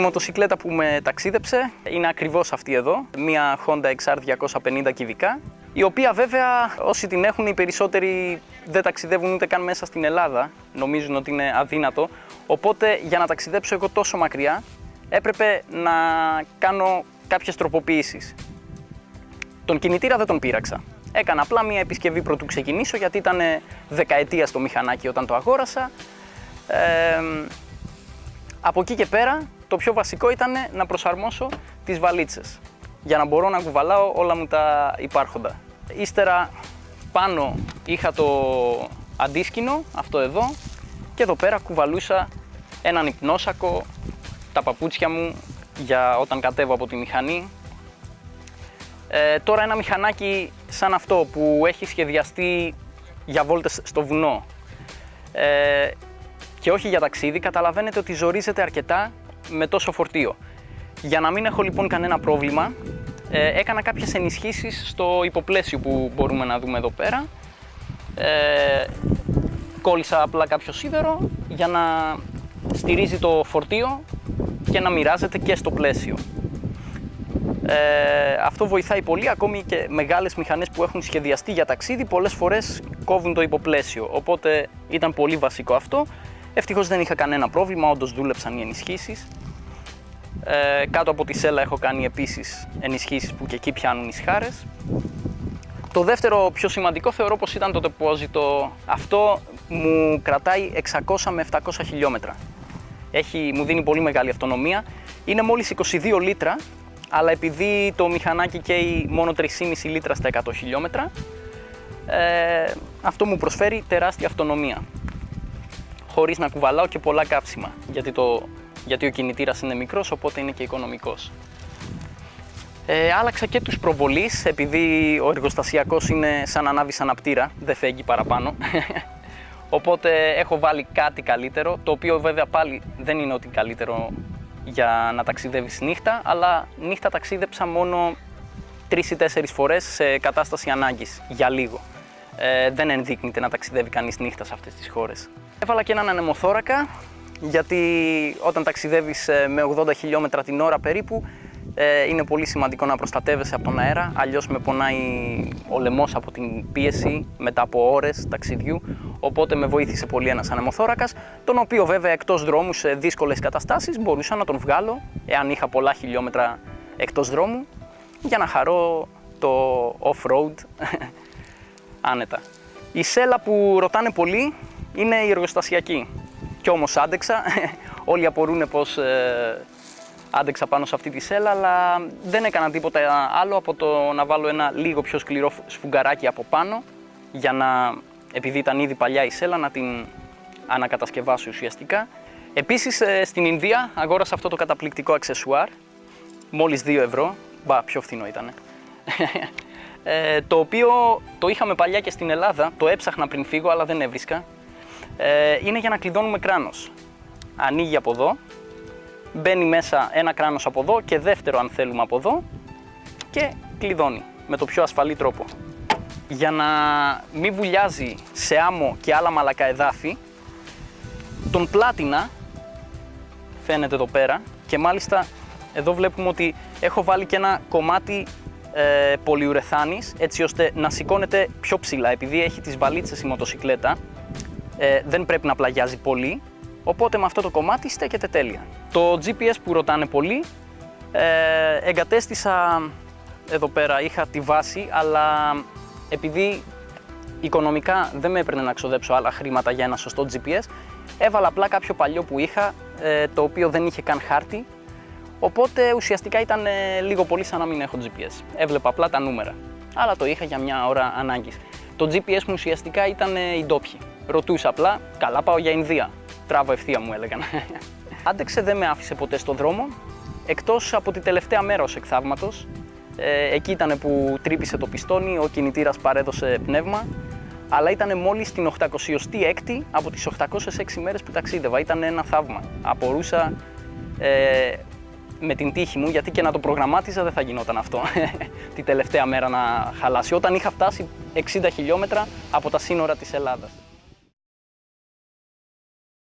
μοτοσικλέτα που με ταξίδεψε είναι ακριβώς αυτή εδώ, μια Honda XR250 κυβικά, η οποία βέβαια όσοι την έχουν οι περισσότεροι δεν ταξιδεύουν ούτε καν μέσα στην Ελλάδα, νομίζουν ότι είναι αδύνατο, οπότε για να ταξιδέψω εγώ τόσο μακριά έπρεπε να κάνω κάποιες τροποποιήσεις. Τον κινητήρα δεν τον πείραξα. Έκανα απλά μια επισκευή πρωτού ξεκινήσω, γιατί ήταν δεκαετίας το μηχανάκι όταν το αγόρασα. Από εκεί και πέρα το πιο βασικό ήταν να προσαρμόσω τις βαλίτσες για να μπορώ να κουβαλάω όλα μου τα υπάρχοντα. Ύστερα πάνω είχα το αντίσκηνο, αυτό εδώ, και εδώ πέρα κουβαλούσα έναν υπνόσακο, τα παπούτσια μου για όταν κατέβω από τη μηχανή. Τώρα ένα μηχανάκι σαν αυτό που έχει σχεδιαστεί για βόλτες στο βουνό και όχι για ταξίδι, καταλαβαίνετε ότι ζορίζεται αρκετά με τόσο φορτίο. Για να μην έχω λοιπόν κανένα πρόβλημα, έκανα κάποιες ενισχύσεις στο υποπλαίσιο που μπορούμε να δούμε εδώ πέρα. Κόλλησα απλά κάποιο σίδερο για να στηρίζει το φορτίο και να μοιράζεται και στο πλαίσιο. Αυτό βοηθάει πολύ, ακόμη και μεγάλες μηχανές που έχουν σχεδιαστεί για ταξίδι πολλές φορές κόβουν το υποπλαίσιο, οπότε ήταν πολύ βασικό αυτό. Ευτυχώς δεν είχα κανένα πρόβλημα, όντως δούλεψαν οι ενισχύσεις. Κάτω από τη σέλα έχω κάνει επίσης ενισχύσεις που και εκεί πιάνουν οι σχάρες. Το δεύτερο πιο σημαντικό θεωρώ πως ήταν το τεπόζιτο. Αυτό μου κρατάει 600 με 700 χιλιόμετρα. Μου δίνει πολύ μεγάλη αυτονομία. Είναι μόλις 22 λίτρα, αλλά επειδή το μηχανάκι καίει μόνο 3,5 λίτρα στα 100 χιλιόμετρα, αυτό μου προσφέρει τεράστια αυτονομία, χωρίς να κουβαλάω και πολλά κάψιμα, γιατί ο κινητήρας είναι μικρός, οπότε είναι και οικονομικός. Άλλαξα και τους προβολείς, επειδή ο εργοστασιακός είναι σαν να ανάβεις αναπτήρα, δεν φέγγει παραπάνω. Οπότε έχω βάλει κάτι καλύτερο, το οποίο βέβαια πάλι δεν είναι ότι καλύτερο για να ταξιδεύεις νύχτα, αλλά νύχτα ταξίδεψα μόνο 3 ή 4 φορές σε κατάσταση ανάγκης, για λίγο. Δεν ενδείκνυται να ταξιδεύει κανείς νύχτα σε αυτές τις χώρες. Έβαλα και έναν ανεμοθώρακα, γιατί όταν ταξιδεύεις με 80 χιλιόμετρα την ώρα περίπου, είναι πολύ σημαντικό να προστατεύεσαι από τον αέρα, αλλιώς με πονάει ο λαιμός από την πίεση μετά από ώρες ταξιδιού, οπότε με βοήθησε πολύ ένας ανεμοθώρακας, τον οποίο βέβαια εκτός δρόμου σε δύσκολες καταστάσεις μπορούσα να τον βγάλω, εάν είχα πολλά χιλιόμετρα εκτός δρόμου, για να χαρώ το off-road άνετα. Η σέλα που ρωτάνε πολύ είναι η εργοστασιακή, κι όμως άντεξα. Όλοι απορούν πως άντεξα πάνω σε αυτή τη σέλα, αλλά δεν έκανα τίποτα άλλο από το να βάλω ένα λίγο πιο σκληρό σφουγγαράκι από πάνω, για να, επειδή ήταν ήδη παλιά η σέλα, να την ανακατασκευάσω ουσιαστικά. Επίσης στην Ινδία αγόρασα αυτό το καταπληκτικό αξεσουάρ, μόλις 2 ευρώ, πιο φθηνό ήτανε. Το οποίο το είχαμε παλιά και στην Ελλάδα, το έψαχνα πριν φύγω αλλά δεν έβρισκα. Είναι για να κλειδώνουμε κράνος. Ανοίγει από εδώ, μπαίνει μέσα ένα κράνος από εδώ και δεύτερο αν θέλουμε από εδώ και κλειδώνει με το πιο ασφαλή τρόπο. Για να μην βουλιάζει σε άμμο και άλλα μαλακά εδάφη, τον πλάτινα, φαίνεται εδώ πέρα, και μάλιστα εδώ βλέπουμε ότι έχω βάλει και ένα κομμάτι πολυουρεθάνης, έτσι ώστε να σηκώνεται πιο ψηλά, επειδή έχει τις βαλίτσες η μοτοσικλέτα, δεν πρέπει να πλαγιάζει πολύ, οπότε με αυτό το κομμάτι στέκεται τέλεια. Το GPS που ρωτάνε πολύ, εγκατέστησα εδώ πέρα, είχα τη βάση, αλλά επειδή οικονομικά δεν με έπαιρνε να ξοδέψω άλλα χρήματα για ένα σωστό GPS, έβαλα απλά κάποιο παλιό που είχα, το οποίο δεν είχε καν χάρτη, οπότε ουσιαστικά ήταν λίγο πολύ σαν να μην έχω GPS. Έβλεπα απλά τα νούμερα, αλλά το είχα για μια ώρα ανάγκης. Το GPS μου ουσιαστικά ήταν οι ντόπιοι. Ρωτούσα απλά, καλά πάω για Ινδία, τράβω ευθεία μου έλεγαν. Άντεξε, δεν με άφησε ποτέ στον δρόμο, εκτός από τη τελευταία μέρα ως εκθαύματος. Εκεί ήταν που τρύπησε το πιστόνι, ο κινητήρας παρέδωσε πνεύμα, αλλά ήταν μόλις την 806η από τις 806 μέρες που ταξίδευα. Ήταν ένα θαύμα. Απορούσα με την τύχη μου, γιατί και να το προγραμμάτιζα δεν θα γινόταν αυτό τη τελευταία μέρα να χαλάσει, όταν είχα φτάσει 60 χιλιόμετρα από τα σύνορα της Ελλάδας.